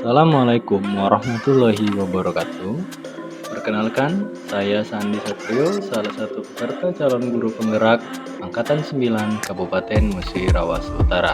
Assalamualaikum warahmatullahi wabarakatuh. Perkenalkan, saya Sandi Satrio, salah satu peserta calon guru penggerak Angkatan 9 Kabupaten Musirawas Utara.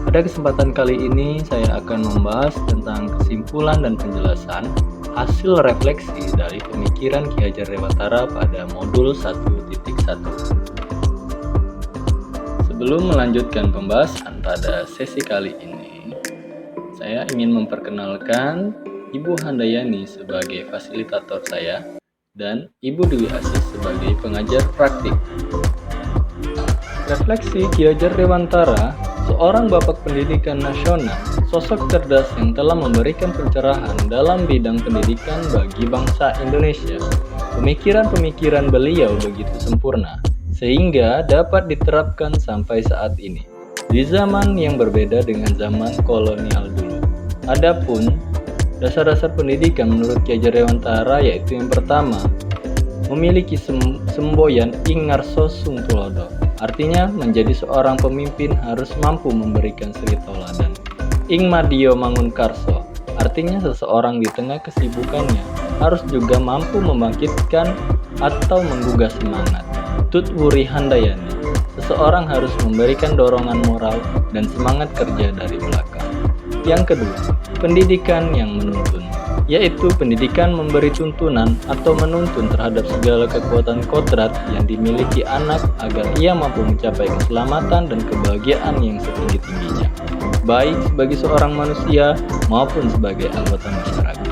Pada kesempatan kali ini, saya akan membahas tentang kesimpulan dan penjelasan hasil refleksi dari pemikiran Ki Hajar Dewantara pada modul 1.1. Sebelum melanjutkan pembahasan pada sesi kali ini, saya ingin memperkenalkan Ibu Handayani sebagai fasilitator saya dan Ibu Dwi Asis sebagai pengajar praktik. Refleksi Ki Hajar Dewantara, seorang bapak pendidikan nasional, sosok cerdas yang telah memberikan pencerahan dalam bidang pendidikan bagi bangsa Indonesia. Pemikiran-pemikiran beliau begitu sempurna, sehingga dapat diterapkan sampai saat ini, di zaman yang berbeda dengan zaman kolonial dulu. Adapun dasar-dasar pendidikan menurut Ki Hajar Dewantara yaitu yang pertama, memiliki semboyan ing ngarso sung tulodo. Artinya, menjadi seorang pemimpin harus mampu memberikan suri tauladan. Ing madya mangun karso, artinya seseorang di tengah kesibukannya harus juga mampu membangkitkan atau menggugah semangat. Tut wuri handayani, seseorang harus memberikan dorongan moral dan semangat kerja dari belakang. Yang kedua, pendidikan yang menuntun, yaitu pendidikan memberi tuntunan atau menuntun terhadap segala kekuatan kodrat yang dimiliki anak agar ia mampu mencapai keselamatan dan kebahagiaan yang setinggi-tingginya, baik sebagai seorang manusia maupun sebagai anggota masyarakat.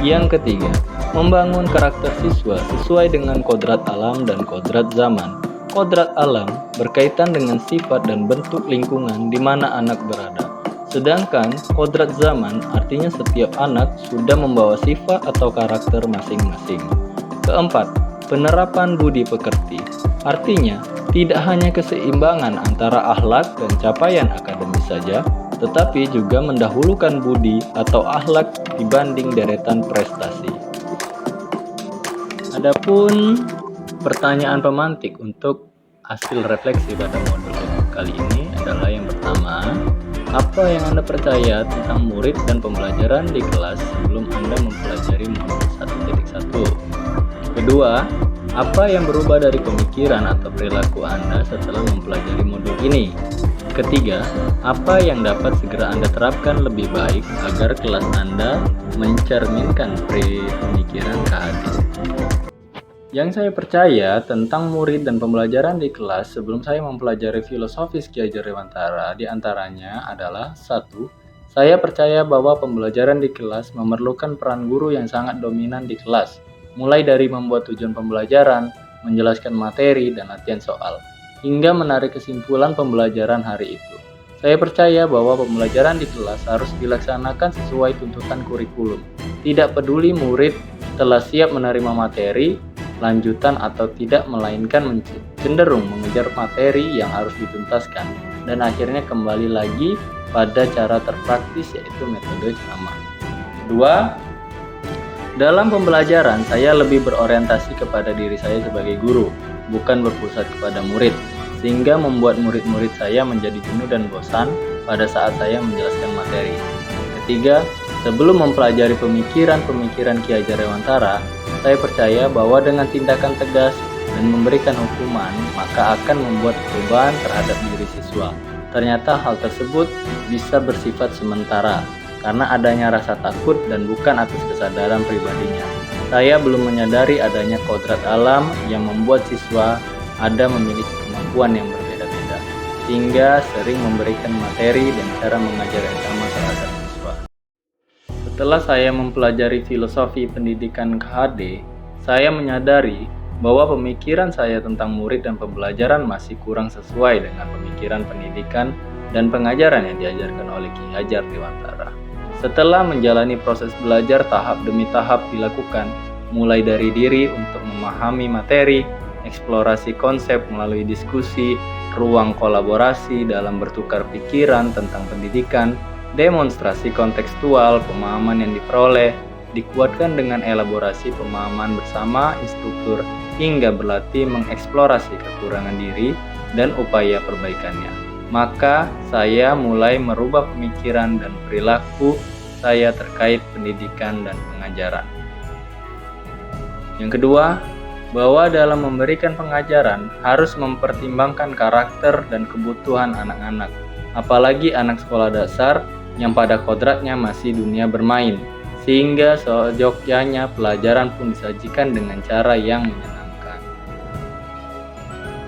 Yang ketiga, membangun karakter siswa sesuai dengan kodrat alam dan kodrat zaman. Kodrat alam berkaitan dengan sifat dan bentuk lingkungan di mana anak berada. Sedangkan kodrat zaman artinya setiap anak sudah membawa sifat atau karakter masing-masing. Keempat, penerapan budi pekerti. Artinya, tidak hanya keseimbangan antara akhlak dan capaian akademis saja, tetapi juga mendahulukan budi atau akhlak dibanding deretan prestasi. Adapun pertanyaan pemantik untuk hasil refleksi pada modul kali ini adalah yang pertama, apa yang Anda percaya tentang murid dan pembelajaran di kelas sebelum Anda mempelajari modul 1.1? Kedua, apa yang berubah dari pemikiran atau perilaku Anda setelah mempelajari modul ini? Ketiga, apa yang dapat segera Anda terapkan lebih baik agar kelas Anda mencerminkan pemikiran KHD? Yang saya percaya tentang murid dan pembelajaran di kelas sebelum saya mempelajari filosofis Ki Hajar Dewantara diantaranya adalah 1. Saya percaya bahwa pembelajaran di kelas memerlukan peran guru yang sangat dominan di kelas, mulai dari membuat tujuan pembelajaran, menjelaskan materi dan latihan soal, hingga menarik kesimpulan pembelajaran hari itu. Saya percaya bahwa pembelajaran di kelas harus dilaksanakan sesuai tuntutan kurikulum. Tidak peduli murid telah siap menerima materi, lanjutan atau tidak, melainkan cenderung mengejar materi yang harus dituntaskan dan akhirnya kembali lagi pada cara terpraktis yaitu metode ceramah. 2. Dalam pembelajaran saya lebih berorientasi kepada diri saya sebagai guru, bukan berpusat kepada murid, sehingga membuat murid-murid saya menjadi jenuh dan bosan pada saat saya menjelaskan materi. Ketiga, sebelum mempelajari pemikiran-pemikiran Ki Hajar Dewantara, saya percaya bahwa dengan tindakan tegas dan memberikan hukuman, maka akan membuat perubahan terhadap diri siswa. Ternyata hal tersebut bisa bersifat sementara, karena adanya rasa takut dan bukan atas kesadaran pribadinya. Saya belum menyadari adanya kodrat alam yang membuat siswa ada memiliki kemampuan yang berbeda-beda, sehingga sering memberikan materi dan cara mengajar yang sama terhadap siswa. Setelah saya mempelajari filosofi pendidikan KHD, saya menyadari bahwa pemikiran saya tentang murid dan pembelajaran masih kurang sesuai dengan pemikiran pendidikan dan pengajaran yang diajarkan oleh Ki Hajar Dewantara. Setelah menjalani proses belajar tahap demi tahap dilakukan, mulai dari diri untuk memahami materi, eksplorasi konsep melalui diskusi, ruang kolaborasi dalam bertukar pikiran tentang pendidikan, demonstrasi kontekstual pemahaman yang diperoleh, dikuatkan dengan elaborasi pemahaman bersama instruktur hingga berlatih mengeksplorasi kekurangan diri dan upaya perbaikannya. Maka saya mulai merubah pemikiran dan perilaku saya terkait pendidikan dan pengajaran. Yang kedua, bahwa dalam memberikan pengajaran harus mempertimbangkan karakter dan kebutuhan anak-anak, apalagi anak sekolah dasar yang pada kodratnya masih dunia bermain, sehingga seyogyanya pelajaran pun disajikan dengan cara yang menyenangkan.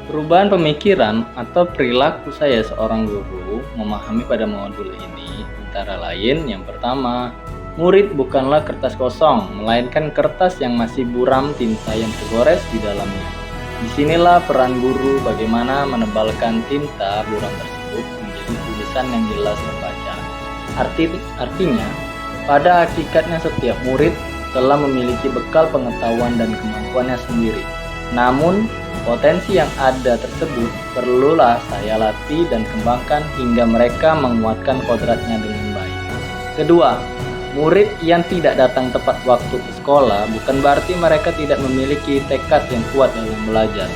Perubahan pemikiran atau perilaku saya seorang guru memahami pada modul ini antara lain yang pertama, murid bukanlah kertas kosong, melainkan kertas yang masih buram tinta yang tergores di dalamnya. Disinilah peran guru bagaimana menebalkan tinta buram tersebut menjadi tulisan yang jelas terbaca. Artinya, pada hakikatnya setiap murid telah memiliki bekal pengetahuan dan kemampuannya sendiri. Namun, potensi yang ada tersebut perlulah saya latih dan kembangkan hingga mereka menguatkan kodratnya dengan baik. Kedua, murid yang tidak datang tepat waktu ke sekolah bukan berarti mereka tidak memiliki tekad yang kuat dalam belajar.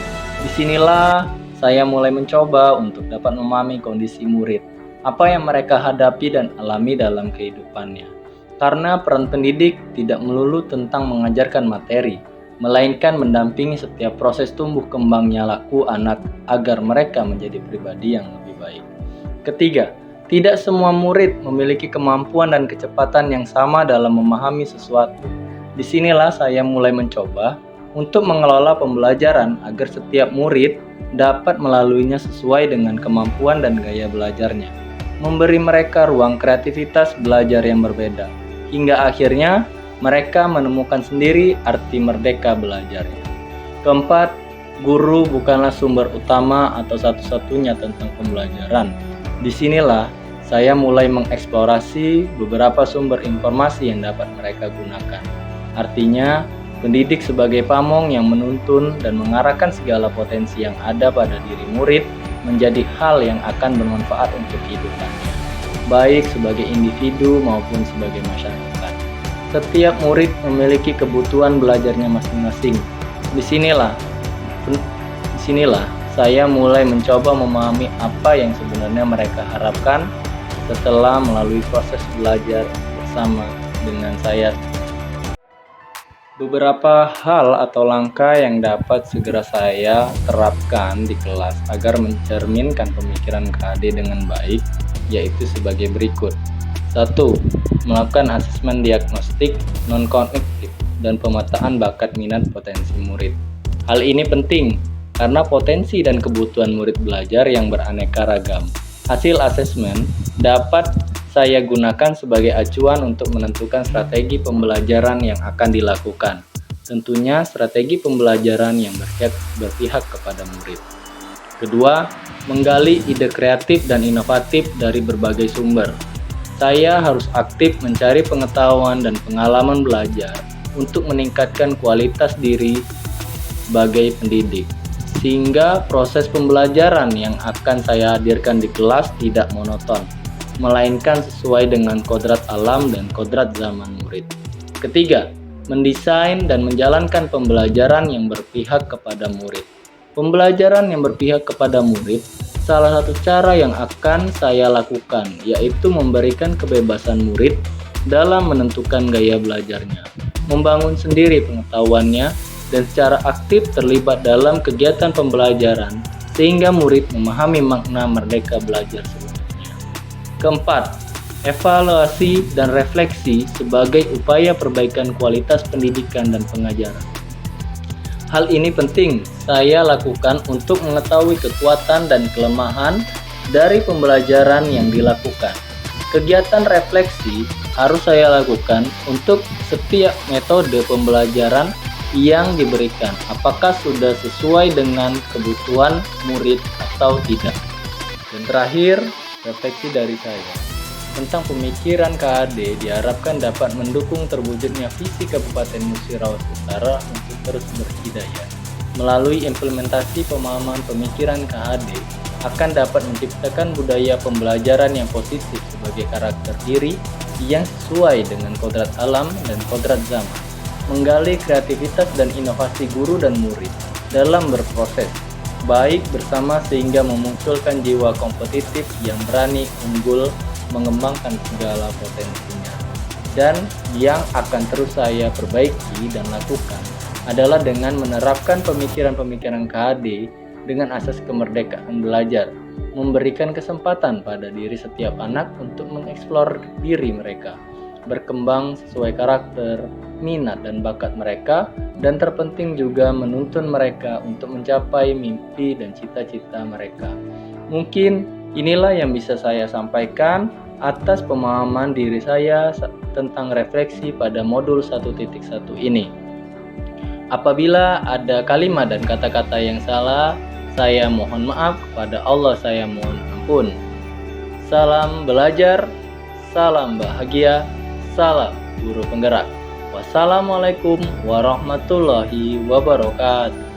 Disinilah saya mulai mencoba untuk dapat memahami kondisi murid, apa yang mereka hadapi dan alami dalam kehidupannya. Karena peran pendidik tidak melulu tentang mengajarkan materi, melainkan mendampingi setiap proses tumbuh kembangnya laku anak agar mereka menjadi pribadi yang lebih baik. Ketiga, tidak semua murid memiliki kemampuan dan kecepatan yang sama dalam memahami sesuatu. Disinilah saya mulai mencoba untuk mengelola pembelajaran agar setiap murid dapat melaluinya sesuai dengan kemampuan dan gaya belajarnya, memberi mereka ruang kreativitas belajar yang berbeda, hingga akhirnya mereka menemukan sendiri arti merdeka belajarnya. Keempat, guru bukanlah sumber utama atau satu-satunya tentang pembelajaran. Disinilah saya mulai mengeksplorasi beberapa sumber informasi yang dapat mereka gunakan. Artinya, pendidik sebagai pamong yang menuntun dan mengarahkan segala potensi yang ada pada diri murid menjadi hal yang akan bermanfaat untuk kehidupannya, baik sebagai individu maupun sebagai masyarakat. Setiap murid memiliki kebutuhan belajarnya masing-masing. Disinilah saya mulai mencoba memahami apa yang sebenarnya mereka harapkan setelah melalui proses belajar bersama dengan saya. Beberapa hal atau langkah yang dapat segera saya terapkan di kelas agar mencerminkan pemikiran KAD dengan baik, yaitu sebagai berikut. 1. Melakukan asesmen diagnostik non-kognitif dan pemetaan bakat minat potensi murid. Hal ini penting karena potensi dan kebutuhan murid belajar yang beraneka ragam. Hasil asesmen dapat saya gunakan sebagai acuan untuk menentukan strategi pembelajaran yang akan dilakukan. Tentunya strategi pembelajaran yang berpihak kepada murid. Kedua, menggali ide kreatif dan inovatif dari berbagai sumber. Saya harus aktif mencari pengetahuan dan pengalaman belajar untuk meningkatkan kualitas diri sebagai pendidik, sehingga proses pembelajaran yang akan saya hadirkan di kelas tidak monoton, melainkan sesuai dengan kodrat alam dan kodrat zaman murid. Ketiga, mendesain dan menjalankan pembelajaran yang berpihak kepada murid. Pembelajaran yang berpihak kepada murid, salah satu cara yang akan saya lakukan yaitu memberikan kebebasan murid dalam menentukan gaya belajarnya, membangun sendiri pengetahuannya, dan secara aktif terlibat dalam kegiatan pembelajaran sehingga murid memahami makna merdeka belajar sebenarnya. Keempat, evaluasi dan refleksi sebagai upaya perbaikan kualitas pendidikan dan pengajaran. Hal ini penting saya lakukan untuk mengetahui kekuatan dan kelemahan dari pembelajaran yang dilakukan. Kegiatan refleksi harus saya lakukan untuk setiap metode pembelajaran yang diberikan, apakah sudah sesuai dengan kebutuhan murid atau tidak. Dan terakhir, refleksi dari saya tentang pemikiran KAD diharapkan dapat mendukung terwujudnya visi Kabupaten Musirawas Utara untuk terus berhidayah. Melalui implementasi pemahaman pemikiran KAD akan dapat menciptakan budaya pembelajaran yang positif sebagai karakter diri yang sesuai dengan kodrat alam dan kodrat zaman, menggali kreativitas dan inovasi guru dan murid dalam berproses, baik bersama sehingga memunculkan jiwa kompetitif yang berani unggul mengembangkan segala potensinya. dan yang akan terus saya perbaiki dan lakukan adalah dengan menerapkan pemikiran-pemikiran KHD dengan asas kemerdekaan belajar, memberikan kesempatan pada diri setiap anak untuk mengeksplor diri mereka, berkembang sesuai karakter, minat dan bakat mereka, dan terpenting juga menuntun mereka untuk mencapai mimpi dan cita-cita mereka. Mungkin inilah yang bisa saya sampaikan atas pemahaman diri saya tentang refleksi pada modul 1.1 ini. Apabila ada kalimat dan kata-kata yang salah, saya mohon maaf, kepada Allah saya mohon ampun. Salam belajar, salam bahagia, salam guru penggerak. Wassalamualaikum warahmatullahi wabarakatuh.